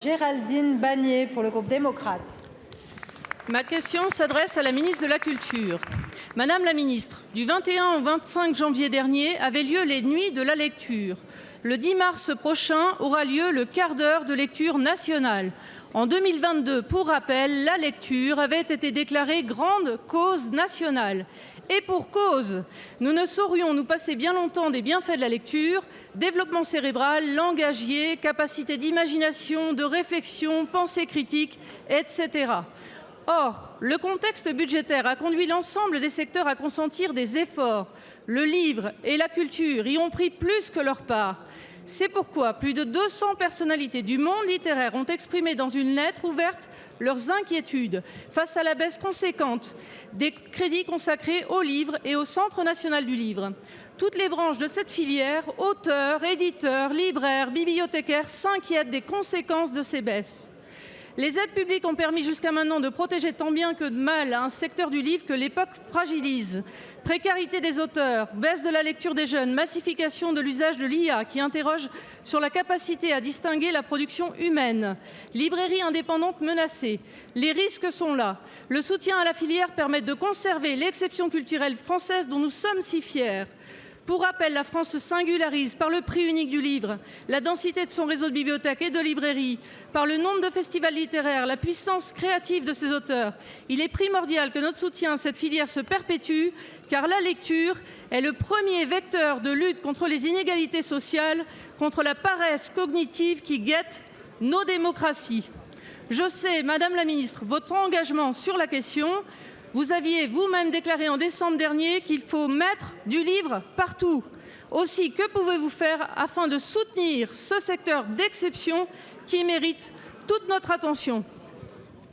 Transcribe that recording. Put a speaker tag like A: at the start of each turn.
A: Géraldine Bannier pour le groupe démocrate.
B: Ma question s'adresse à la ministre de la Culture. Madame la ministre, du 21 au 25 janvier dernier avaient lieu les Nuits de la lecture. Le 10 mars prochain aura lieu le quart d'heure de lecture nationale. En 2022, pour rappel, la lecture avait été déclarée grande cause nationale. Et pour cause, nous ne saurions nous passer bien longtemps des bienfaits de la lecture, développement cérébral, langagier, capacité d'imagination, de réflexion, pensée critique, etc. Or, le contexte budgétaire a conduit l'ensemble des secteurs à consentir des efforts. Le livre et la culture y ont pris plus que leur part. C'est pourquoi plus de 200 personnalités du monde littéraire ont exprimé dans une lettre ouverte leurs inquiétudes face à la baisse conséquente des crédits consacrés au livre et au Centre national du livre. Toutes les branches de cette filière, auteurs, éditeurs, libraires, bibliothécaires, s'inquiètent des conséquences de ces baisses. Les aides publiques ont permis jusqu'à maintenant de protéger tant bien que de mal un secteur du livre que l'époque fragilise. Précarité des auteurs, baisse de la lecture des jeunes, massification de l'usage de l'IA qui interroge sur la capacité à distinguer la production humaine. Librairies indépendantes menacées. Les risques sont là. Le soutien à la filière permet de conserver l'exception culturelle française dont nous sommes si fiers. Pour rappel, la France se singularise par le prix unique du livre, la densité de son réseau de bibliothèques et de librairies, par le nombre de festivals littéraires, la puissance créative de ses auteurs. Il est primordial que notre soutien à cette filière se perpétue, car la lecture est le premier vecteur de lutte contre les inégalités sociales, contre la paresse cognitive qui guette nos démocraties. Je sais, Madame la Ministre, votre engagement sur la question. Vous aviez vous-même déclaré en décembre dernier qu'il faut mettre du livre partout. Aussi, que pouvez-vous faire afin de soutenir ce secteur d'exception qui mérite toute notre attention ?